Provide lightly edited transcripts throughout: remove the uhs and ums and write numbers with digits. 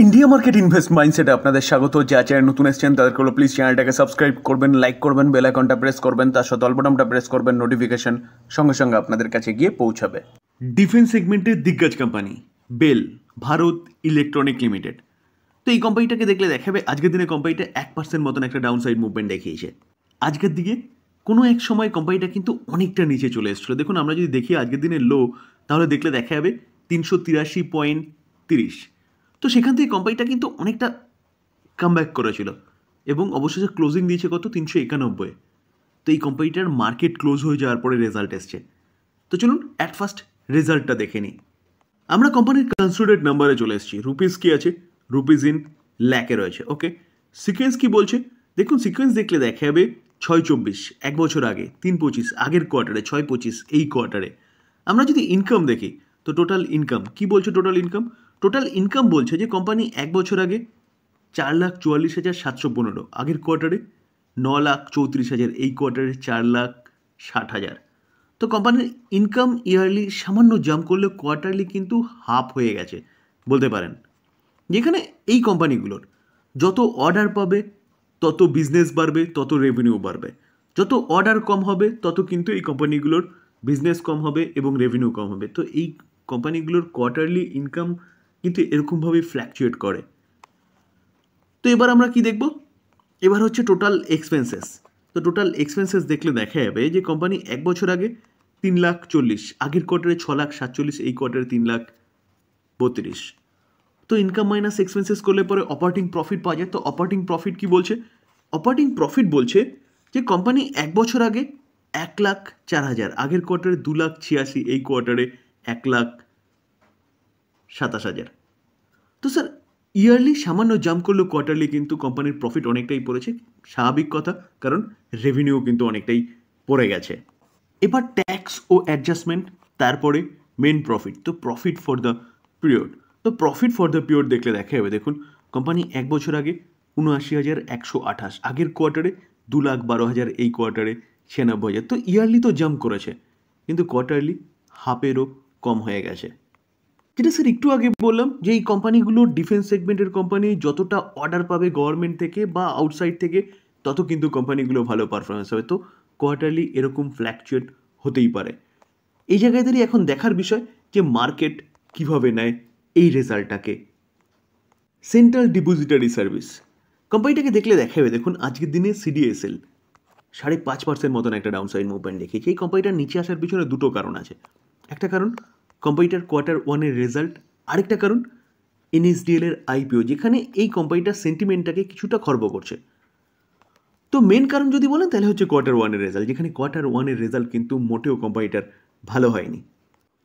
India market invest মাইন্ডসেটে আপনাদের স্বাগত। যা চ্যানেল নতুন এসেছেন তাদেরকে হলো প্লিজ চ্যানেলটাকে সাবস্ক্রাইব করবেন, লাইক করবেন, বেল আইকনটা প্রেস করবেন, তার সাথে অল বাটনটা প্রেস করবেন, নোটিফিকেশন সঙ্গে সঙ্গে আপনাদের কাছে গিয়ে পৌঁছাবে। ডিফেন্স সেগমেন্টের দিগ্গজ company BEL Bharat electronic limited. তো এই কোম্পানিটাকে দেখলে দেখাবে আজকের দিনে কোম্পানিটা 1% মতন একটা ডাউন সাইড মুভমেন্ট দেখিয়েছে। আজকের দিকে কোনো এক সময় কোম্পানিটা কিন্তু অনেকটা নিচে চলে এসেছিলো। দেখুন আমরা যদি দেখি আজকের দিনের লো, তাহলে দেখলে দেখা যাবে 383.30। তো সেখান থেকে কোম্পানিটা কিন্তু অনেকটা কামব্যাক করেছিল এবং অবশেষে ক্লোজিং দিয়েছে কত 391। তো এই কোম্পানিটার মার্কেট ক্লোজ হয়ে যাওয়ার পরে রেজাল্ট এসছে। তো চলুন অ্যাট ফার্স্ট রেজাল্টটা দেখে নিই। আমরা কোম্পানির কনসিডারেড নাম্বারে চলে এসেছি। রুপিস কি আছে? রুপিস ইন ল্যাকে রয়েছে। ওকে, সিকোয়েন্স কি বলছে দেখুন। সিকোয়েন্স দেখলে দেখা যাবে 6.24 এক বছর আগে, 3.25 আগের কোয়ার্টারে, 6.25 এই কোয়ার্টারে। আমরা যদি ইনকাম দেখি তো টোটাল ইনকাম কি বলছে? টোটাল ইনকাম বলছে যে কোম্পানি এক বছর আগে 4,44,715, আগের কোয়ার্টারে 9,34,000, এই কোয়ার্টারে 4,60,000। তো কোম্পানির ইনকাম ইয়ারলি সামান্য জাম্প করলে কোয়ার্টারলি কিন্তু হাফ হয়ে গেছে বলতে পারেন। যেখানে এই কোম্পানিগুলোর যত অর্ডার পাবে তত বিজনেস বাড়বে, তত রেভিনিউ বাড়বে। যত অর্ডার কম হবে তত কিন্তু এই কোম্পানিগুলোর বিজনেস কম হবে এবং রেভিনিউ কম হবে। তো এই কোম্পানিগুলোর কোয়ার্টারলি ইনকাম কিন্তু এরকমভাবে ফ্ল্যাকচুয়েট করে। তো এবার আমরা কি দেখব? এবার হচ্ছে টোটাল এক্সপেন্সেস। তো টোটাল এক্সপেন্সেস দেখলে দেখা যাবে যে কোম্পানি এক বছর আগে 3,40,000, আগের কোয়ার্টারে 6,47,000, এই কোয়ার্টারে 3,32,000। তো ইনকাম মাইনাস এক্সপেন্সেস করলে পরে অপারেটিং প্রফিট পাওয়া যায়। তো অপারেটিং প্রফিট কি বলছে? অপারেটিং প্রফিট বলছে যে কোম্পানি এক বছর আগে 1,04,000, আগের কোয়ার্টারে 2,86,000, এই কোয়ার্টারে 1,27,000। তো স্যার ইয়ারলি সামান্য জাম্প করলেও কোয়ার্টারলি কিন্তু কোম্পানির প্রফিট অনেকটাই পড়েছে। স্বাভাবিক কথা, কারণ রেভিনিউ কিন্তু অনেকটাই পড়ে গেছে। এবার ট্যাক্স ও অ্যাডজাস্টমেন্ট, তারপরে মেন প্রফিট। তো প্রফিট ফর দ্য পিরিয়ড। তো প্রফিট ফর দ্য পিরিয়ড দেখলে দেখা যাবে দেখুন কোম্পানি এক বছর আগে 79,128, আগের কোয়ার্টারে 2,12,000, এই কোয়ার্টারে 96,000। তো ইয়ারলি তো জাম্প করেছে কিন্তু কোয়ার্টারলি হাফেরও কম হয়ে গেছে। যেটা স্যার একটু আগে বললাম যে এই কোম্পানিগুলো ডিফেন্স সেগমেন্টের কোম্পানি, যতটা অর্ডার পাবে গভর্নমেন্ট থেকে বা আউটসাইড থেকে তত কিন্তু কোম্পানিগুলো ভালো পারফরমেন্স হবে। তো কোয়ার্টারলি এরকম ফ্ল্যাকচুয়েট হতেই পারে। এই জায়গায় দাঁড়িয়ে এখন দেখার বিষয় যে মার্কেট কিভাবে নেয় এই রেজাল্টটাকে। সেন্ট্রাল ডিপোজিটারি সার্ভিস কোম্পানিটাকে দেখলে দেখাবে দেখুন আজকের দিনে সিডিএসএল 5.5% মতন একটা ডাউনসাইড মুভমেন্ট দেখিয়েছে। এই কোম্পানিটার নিচে আসার পিছনে দুটো কারণ আছে। একটা কারণ কোম্পানিটার কোয়ার্টার ওয়ানের রেজাল্ট, আরেকটা কারণ এনএসডিএল এর আইপিও, যেখানে এই কোম্পানিটার সেন্টিমেন্টটাকে কিছুটা খর্ব করছে। তো মেন কারণ যদি বলেন তাহলে হচ্ছে কোয়ার্টার ওয়ানের রেজাল্ট, যেখানে কোয়ার্টার ওয়ানের রেজাল্ট কিন্তু মোটেও কোম্পানিটার ভালো হয়নি।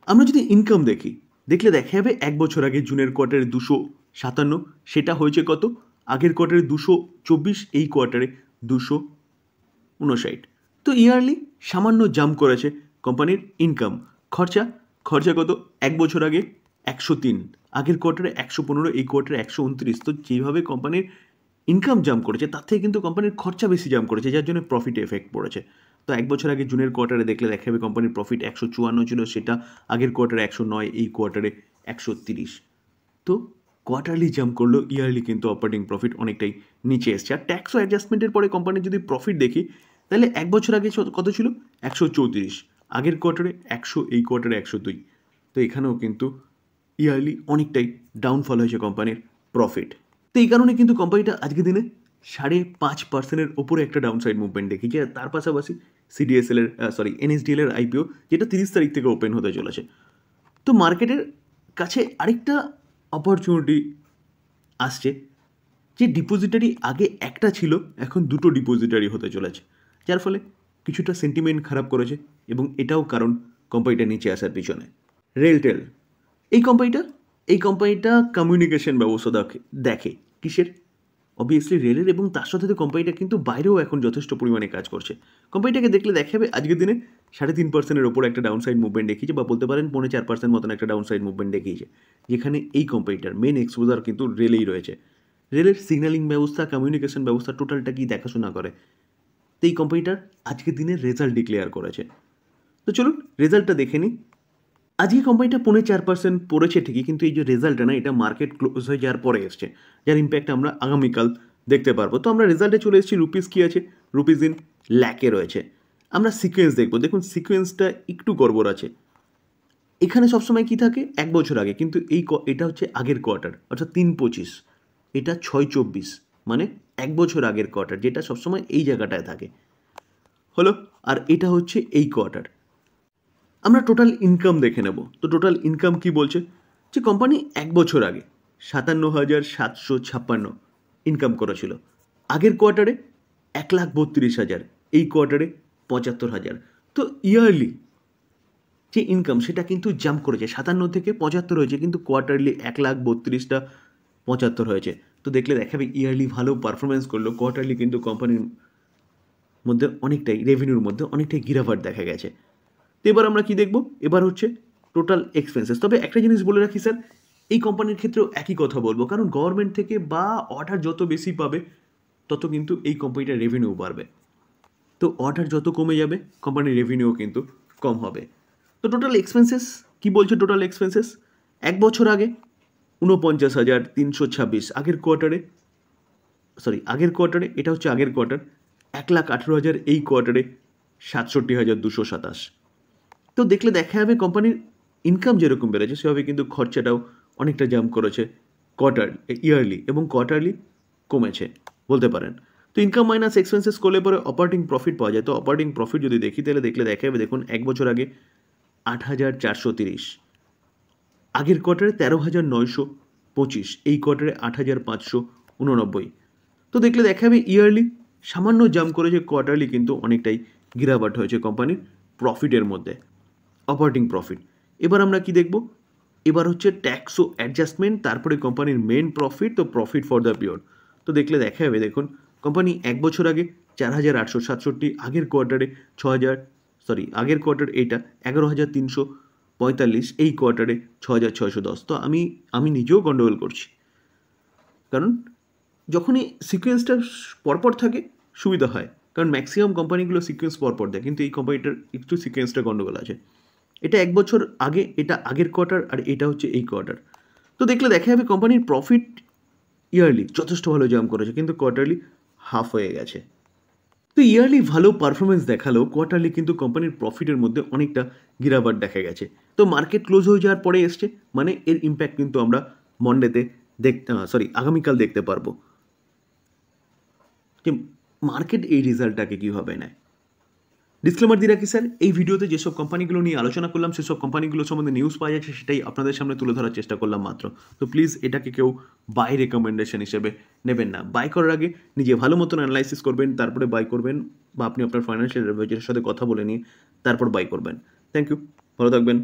আমরা যদি ইনকাম দেখি দেখলে দেখা যাবে এক বছর আগে জুনের কোয়ার্টারে 257, সেটা হয়েছে কত? আগের কোয়ার্টারে 224, এই কোয়ার্টারে 259। তো ইয়ারলি সামান্য জাম্প করেছে কোম্পানির ইনকাম। খরচা কত? এক বছর আগে 103, আগের কোয়ার্টারে 115, এই কোয়ার্টারে 129। তো যেভাবে কোম্পানির ইনকাম জাম্প করেছে তার থেকে কিন্তু কোম্পানির খরচা বেশি জাম্প করেছে, যার জন্য প্রফিটে এফেক্ট পড়েছে। তো এক বছর আগে জুনের কোয়ার্টারে দেখলে দেখা যাবে কোম্পানির প্রফিট 154 ছিল, সেটা আগের কোয়ার্টারে 109, এই কোয়ার্টারে 130। তো কোয়ার্টারলি জাম্প করলো, ইয়ারলি কিন্তু অপারেটিং প্রফিট অনেকটাই নিচে এসছে। আর ট্যাক্স ও অ্যাডজাস্টমেন্টের পরে কোম্পানির যদি প্রফিট দেখি তাহলে এক বছর আগে কত ছিল? 134, আগের কোয়ার্টারে 100, এই কোয়ার্টারে 102। তো এখানেও কিন্তু ইয়ারলি অনেকটাই ডাউনফল হয়েছে কোম্পানির প্রফিট। তো এই কারণে কিন্তু কোম্পানিটা আজকের দিনে 5.5%-এর ওপরে একটা ডাউনসাইড মুভমেন্ট দেখিয়েছে। তার পাশাপাশি এনএসডিএল এর আইপিও, যেটা 30 তারিখ থেকে ওপেন হতে চলেছে। তো মার্কেটের কাছে আরেকটা অপরচুনিটি আসছে যে ডিপোজিটারি আগে একটা ছিল, এখন দুটো ডিপোজিটারি হতে চলেছে, যার ফলে কিছুটা সেন্টিমেন্ট খারাপ করেছে এবং এটাও কারণ কোম্পানিটা নিচে আসার পিছনে। রেলটেল এই কোম্পানিটা কমিউনিকেশন ব্যবস্থা দেখে কিসের? অবভিয়াসলি রেলের, এবং তার সাথে কোম্পানিটা কিন্তু বাইরেও এখন যথেষ্ট পরিমাণে কাজ করছে। কোম্পানিটাকে দেখলে দেখাবে আজকের দিনে 3.5%-এর ওপর একটা ডাউনসাইড মুভমেন্ট দেখিয়েছে, বা বলতে পারেন 4.5% মতন একটা ডাউনসাইড মুভমেন্ট দেখিয়েছে, যেখানে এই কোম্পানিটার মেন এক্সপোজার কিন্তু রেলেই রয়েছে। রেলের সিগন্যালিং ব্যবস্থা, কমিউনিকেশন ব্যবস্থা টোটালটা কি দেখাশোনা করে। তো এই কোম্পানিটার আজকের দিনে রেজাল্ট ডিক্লেয়ার করেছে। তো চলুন রেজাল্টটা দেখে নিই। আজকে কোম্পানিটা 4.5% পড়েছে ঠিকই, কিন্তু এই যে রেজাল্টটা না, এটা মার্কেট ক্লোজ হয়ে যাওয়ার পরে এসছে, যার ইম্প্যাক্ট আমরা আগামীকাল দেখতে পারবো। তো আমরা রেজাল্টে চলে এসেছি, রুপিস কী আছে, রুপিস ইন ল্যাকে রয়েছে। আমরা সিকোয়েন্স দেখবো, দেখুন সিকোয়েন্সটা একটু গড়বড় আছে। এখানে সবসময় কি থাকে 1 বছর আগে, কিন্তু এটা হচ্ছে আগের কোয়ার্টার, অর্থাৎ 3/25, এটা 6/24, মানে 1 বছর আগের কোয়ার্টার, যেটা সবসময় এই জায়গাটায় থাকে হলো। আর এটা হচ্ছে এই কোয়ার্টার। আমরা টোটাল ইনকাম দেখে নেব। তো টোটাল ইনকাম কি বলছে, যে কোম্পানি 1 বছর আগে 57,756 ইনকাম করেছিল, আগের কোয়ার্টারে 1,32,000, এই কোয়ার্টারে 75,000। তো ইয়ারলি যে ইনকাম সেটা কিন্তু জাম্প করেছে, 57 থেকে 75 হয়েছে, কিন্তু কোয়ার্টারলি 1,32,000টা 75 হয়েছে। তো দেখলে দেখাবে ইয়ারলি ভালো পারফরমেন্স করলো, কোয়ার্টারলি কিন্তু কোম্পানির মধ্যে অনেকটাই, রেভিনিউর মধ্যে অনেকটাই গিরাভাট দেখা গেছে। তো এবার আমরা কি দেখব, এবার হচ্ছে টোটাল এক্সপেন্সেস। তবে একটা জিনিস বলে রাখি স্যার, এই কোম্পানির ক্ষেত্রেও একই কথা বলবো, কারণ গভর্নমেন্ট থেকে বা অর্ডার যত বেশি পাবে তত কিন্তু এই কোম্পানিটার রেভিনিউ বাড়বে। তো অর্ডার যত কমে যাবে কোম্পানির রেভিনিউ কিন্তু কম হবে। তো টোটাল এক্সপেন্সেস কি বলছে, টোটাল এক্সপেন্সেস 1 বছর আগে 49,326, আগের কোয়ার্টারে এটা হচ্ছে আগের কোয়ার্টার 1,18,000, এই কোয়ার্টারে 67,227। তো দেখলে দেখা যাবে কোম্পানির ইনকাম যেরকম বেড়েছে সেভাবে কিন্তু খরচাটাও অনেকটা জাম্প করেছে ইয়ারলি, এবং কোয়ার্টারলি কমেছে বলতে পারেন। তো ইনকাম মাইনাস এক্সপেন্সেস করলে পরে অপারেটিং প্রফিট পাওয়া যায়। তো অপারেটিং প্রফিট যদি দেখি তাহলে দেখলে দেখা যাবে, দেখুন 1 বছর আগে 8,430, আগের কোয়ার্টারে 13,925, এই কোয়ার্টারে 8,589। তো দেখলে দেখা যাবে ইয়ারলি সামান্য জাম্প করেছে, কোয়ার্টারলি কিন্তু অনেকটাই গিরাবাট হয়েছে কোম্পানির প্রফিটের মধ্যে, অপারেটিং প্রফিট। এবার আমরা কি দেখব, এবার হচ্ছে ট্যাক্স ও অ্যাডজাস্টমেন্ট, তারপরে কোম্পানির মেন প্রফিট, তো প্রফিট ফর দ্য পিরিয়ড। তো দেখলে দেখা যাবে, দেখুন কোম্পানি 1 বছর আগে 4,867, আগের কোয়ার্টারে আগের কোয়ার্টার এটা 11,345, এই কোয়ার্টারে 6,610। তো আমি নিজেও গন্ডগোল করছি, কারণ যখনই সিকোয়েন্সটা পরপর থাকে সুবিধা হয়, কারণ ম্যাক্সিমাম কোম্পানিগুলো সিকোয়েন্স পরপর দেয়, কিন্তু এই কোম্পানিটার একটু সিকোয়েন্সটা গন্ডগোল আছে। এটা 1 বছর আগে, এটা আগের কোয়ার্টার, আর এটা হচ্ছে এই কোয়ার্টার। তো দেখলে দেখা যাবে কোম্পানির প্রফিট ইয়ারলি যথেষ্ট ভালো জাম্প করেছে, কিন্তু কোয়ার্টারলি হাফ হয়ে গেছে। তো ইয়ারলি ভালো পারফরমেন্স দেখালেও কোয়ার্টারলি কিন্তু কোম্পানির প্রফিটের মধ্যে অনেকটা গিরাবাট দেখা গেছে। তো মার্কেট ক্লোজ হয়ে যাওয়ার পরে এসছে, মানে এর ইম্প্যাক্ট কিন্তু আমরা মন্ডেতে আগামীকাল দেখতে পারবো যে মার্কেট এই রেজাল্টটাকে কীভাবে নেয়। ডিসক্লেমার দিয়ে রাখি স্যার, এই ভিডিওতে যেসব কোম্পানিগুলো নিয়ে আলোচনা করলাম সেসব কোম্পানিগুলো সম্বন্ধে নিউজ পাওয়া যাচ্ছে, সেটাই আপনাদের সামনে তুলে ধরার চেষ্টা করলাম মাত্র। তো প্লিজ এটাকে কেউ বাই রেকমেন্ডেশন হিসেবে নেবেন না। বাই করার আগে নিজে ভালো মতন অ্যানালাইসিস করবেন, তারপরে বাই করবেন, বা আপনি আপনার ফাইন্যান্সিয়াল অ্যাডভাইজারের সাথে কথা বলে নিয়ে তারপর বাই করবেন। থ্যাংক ইউ, ভালো থাকবেন।